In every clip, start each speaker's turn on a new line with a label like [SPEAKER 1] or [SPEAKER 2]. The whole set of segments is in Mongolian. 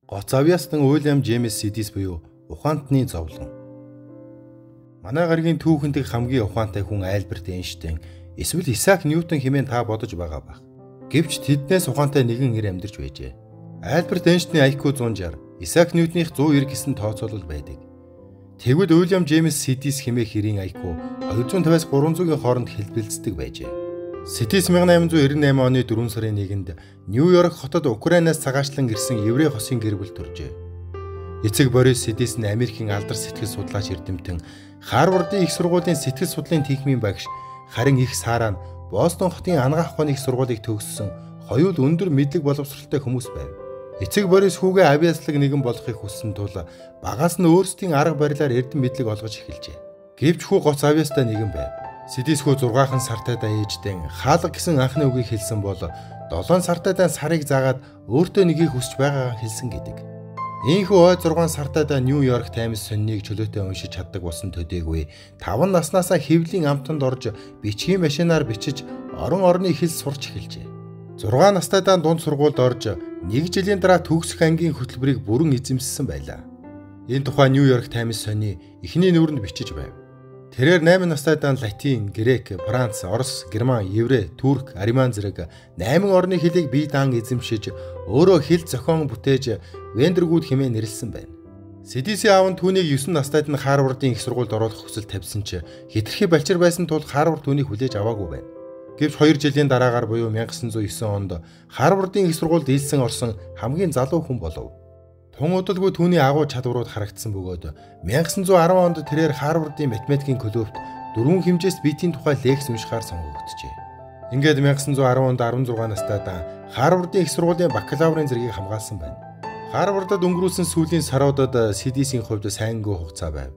[SPEAKER 1] Гоц авьяастан Уильям Джеймс Сидис буюу ухаантны зовлон. Манай гаригийн түүхэнд хамгийн ухаантай хүн Альберт Эйнштейн эсвэл Исаак Ньютон хэмээн та бодож байгаа бах. Гэвч тэднээс ухаантай нэгэн нэр амьдарч байжээ. Альберт Эйнштейн IQ 160, Исаак Ньютоных 190 гэсэн тооцоолол байдаг. Тэгвэл Уильям Джеймс Сидис хэмээх хэрийн IQ 250-аас 300-ийн хооронд хэлбэлцдэг байжээ. Сидис 1898 оны 4 сарын 1-нд Нью-Йорк хотод Украинаас цагаачлан ирсэн еврей хосын гэр бүл төржээ. Эцэг Борис Сидис нь Америкийн алдар сэтгэл судлаач эрдэмтэн, Харвардын их сургуулийн сэтгэл судлалын техникийн багш, харин их Сара нь Бостон хотын анагаах ухааны их сургуулийг төгссөн хоёул өндөр мэдлэг боловсролтой хүмүүс байв. Эцэг Борис хүүгээ авиаслаг нэгэн болохыг хүссэн тул багаас нь өөрсдийн арга барилаар эрдэм мэдлэг олгож эхэлжээ. Гэвч хүү гоц авиастай нэгэн байв. Сидис хүү 6хан сартайдаа ээждэн хаалга гэсэн анхны үгийг хэлсэн бол 7 сартайдаа сарыг заагаад өөртөө нэгийг хүсч байгаагаа хэлсэн гэдэг. Ийхүү ой 6 сартайдаа Нью-Йорк Таймс сониныг чөлөөтэй уншиж чаддаг болсон төдийгүй 5 наснаасаа хэвлийн амтанд орж бичгийн машинаар бичиж орны хэл сурч эхэлжээ. 6 настайдаа дунд сургуульд орж 1 жилийн дараа төгсөх ангийн хөтөлбөрийг бүрэн эзэмссэн байлаа. Энэ тухай Нью-Йорк Таймс сони эхний нүүрэнд бичиж байв. Тэрээр 8 настайдаа Латин, Грек, Франц, Орос, Герман, Еврей, Турк, Ариман зэрэг 8 орны хэлийг бие даан эзэмшиж өөрөө хэл зохион бүтээж Вендергүүд хэмээн нэрлсэн байна. Сидисийн аав нь түүнийг 9 настайд нь Харвардын их сургуульд оруулах хүсэл тавьсан ч хэтэрхий балчир байсан тул Харвард түүнийг хүлээж аваагүй байна. Гэвч 2 жилийн дараагаар буюу 1909 онд Харвардын их сургуульд ийдсэн орсон хамгийн залуу хүн болов. Тун удалгүй түүний агуу чадварууд харагдсан бөгөөд 1910 онд тэрээр Харвардын математикийн клубт 4 хэмжээст битийн тухай лекц уншихаар сонгогдчихэ. Ингээд 1910 онд 16 настайдаа Харвардын их сургуулийн бакалаврын зэргийг хамгаалсан байна. Харвардад өнгөрүүлсэн сүүлийн саруудад Сидисийн хувьд сайнгүй хугацаа байв.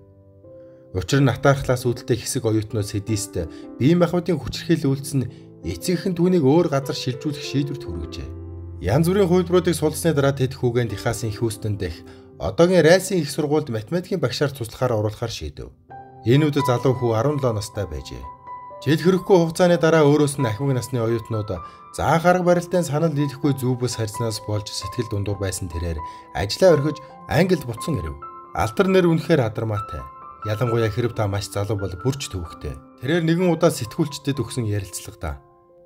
[SPEAKER 1] Учир нь атаархлаас үүдэлтэй хэсэг оюутнууд Сидист бие махбодын хүчирхийлэл үйлдсэн эцэгхэн түүнийг өөр газар шилжүүлэх шийдвэрт хүргэжээ. Янз бүрийн хувилбаруудыг судалсны дараа тэд хүүгээ Техасын Хьюстон дэх одоогийн Райсын их сургуульд математикийн багшаар туслахаар оруулахар шийдэв. Энэ үед залуу хүү 17 настай байжээ. Жил хүрэхгүй хугацааны дараа өөрөөс нь ахмад насны оюутнууд заах арга барилтын санал нийлэхгүй зүв бүс харьцнаас болж сэтгэл дундуур байсан тэрээр ажлаа орхиж Англид буцсан ирэв. Алдар нэр үнэхээр адармаатай. Ялангуяа хэрв та маш залуу бол бүрч төвөгтэй. Тэрээр нэгэн удаа сэтгүүлчдэд өгсөн ярилцлагадаа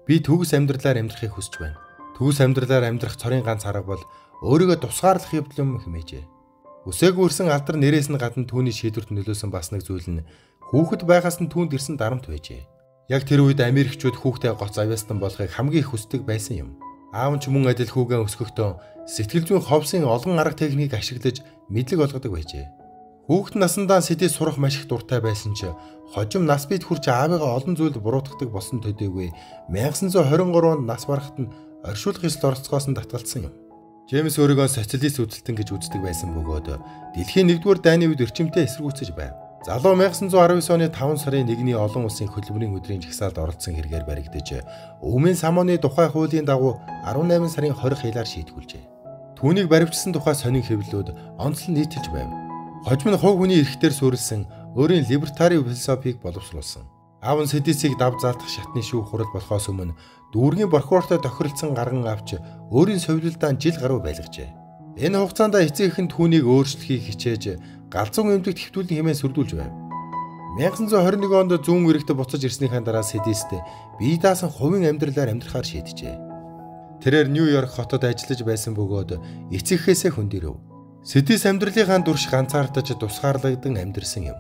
[SPEAKER 1] би төгс амьдралаар амьдрахыг хүсэж байна. Төгс амьдралаар амьдрах цорын ганц арга бол өөрийгөө тусгаарлах юм хэмээжээ. Үсээгүй ирсэн алдар нэрээс нь гадна түүний шийдвэрт нөлөөсөн бас нэг зүйл нь хүүхэд байгаас нь түүнд ирсэн дарамт байжээ. Яг тэр үед Америкчууд хүүхдээ гоц авьяастан болохыг хамгийн их хүсдэг байсан юм. Аав нь ч мөн адил хүүгээ өсгөхдөө сэтгэл зүйн ховсын олон арга техникийг ашиглаж мэдлэг олгодог байжээ. Хүүхэд насандаа Сидис сурах маш их дуртай байсан ч хожим нас бид хүрч аавыгаа олон зүйл буруутгадаг болсон төдийгүй 1923 онд нас барахад нь оршуулах ёслол оролцохоос нь татгалцсан юм. Джеймс өөрийгөө социалист үзэлтэн гэж үздэг байсан бөгөөд дэлхийн 1-р дайны үед эрчимтэй эсэргүүцэж байв. Залуу 1919 оны 5 сарын 1-ний олон улсын хөдөлмөрийн өдрийн жагсаалд оролцсон хэрэгээр баригдаж Өмнө Самоны тухай хуулийн дагуу 18 сарын 20 хилаар шийтгүүлжээ. Түүнийг баривчсан тухай сонин хэвлэлүүд онцлон нийтэлж байв. Хожим нь хувь хүний эрхтээр суурилсан өөрийн либертари философийг боловсруулсан. Аав нь Сидисийг дав заалтах шатны шүүх хурал болохоос өмнө дүүргийн прокурортой тохиролцсон гарган авч өөрийн совилалдаа жил гаруй байлгажээ. Энэ хугацаанд эцэг эхэн түүнийг өөрчлөхийг хичээж галзуун эмнэлэгт хэвтүүлэн хэмээн сүрдүүлж байв. 1921 онд зүүн эрэгт буцаж ирснийхэн дараа Сидист бие даасан хувийн амьдралаар амьдрахаар шийджээ. Тэрээр Нью-Йорк хотод ажиллаж байсан бөгөөд эцэгхээсээ хөндөрөв. Сидис амьдралынхаа турш ганцаардаж тусгаарлагдсан амьдрсан юм.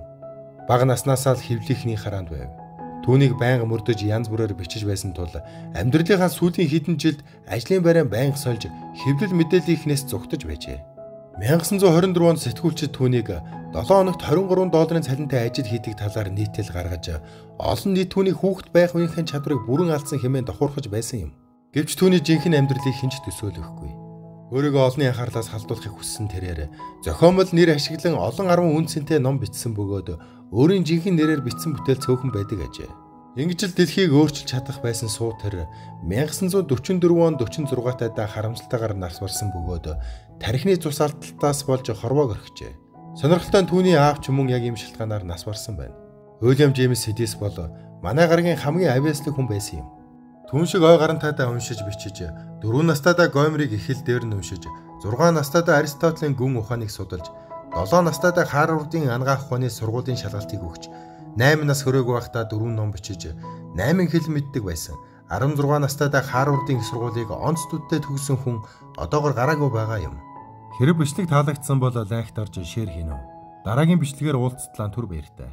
[SPEAKER 1] Бага наснаасаа л хэвлийнхний харанд байв. Түүнийг байнга мөрдөж янз бүрээр бичиж байсан тул амьдралынхаа сүүлийн хэдэн жилд ажлын байраа байнга сольж хэвлэл мэдээллийнхнээс зугтаж байжээ. 1924 онд сэтгүүлчид түүнийг 7 хоногт $23 цалинтай ажил хийдэг талаар нийтлэл гаргаж олон нийт түүний хүүхэд байх үеийнхэн чадварыг бүрэн алдсан хэмээн дохуурхаж байсан юм. Гэвч түүний жинхэнэ амьдралыг хэн ч төсөөлөхгүй. Өөрийгөө олонний анхаарлаас халдуулахыг хүссэн тэрээр зохиомол нэр ашиглан олон 10 үн цэнтэй ном бичсэн бөгөөд өөрийн жинхэнэ нэрээр бичсэн бүтээл цөөхөн байдаг ажээ. Ингэж л дэлхийг өөрчилж чадах байсан суу тэр 1944 он 46 тайдаа харамсалтайгаар нарс барсан бөгөөд тархины цус алдалтаас болж хорвоог орхижээ. Сонирхолтой нь түүний аав ч мөн яг ийм шалтгаанаар нас барсан байна. Уильям Джеймс Сидис бол манай гарагийн хамгийн авьяаслаг хүн байсан юм. Түн шиг ой гарантайдаа уншиж бичиж 4 настайдаа Гомерыг их хэл дээр нь уншиж 6 настайдаа Аристотелийн гүн ухааныг судалж, 7 настайдаа Харвардын анагаах ухааны сургуулийн шалгалтыг өгч, 8 нас хүрээгүй байхдаа 4 ном бичиж, 8 хэл мэддэг байсан. 16 настайдаа Харвардын их сургуулийг онцлогтой төгссөн хүн одоогоор гараагүй байгаа юм. Хэрэв бичлэг таалагдсан бол лайк дарж шеэр хийнэ үү. Дараагийн бичлэгээр уулзтлаа түр баяртай.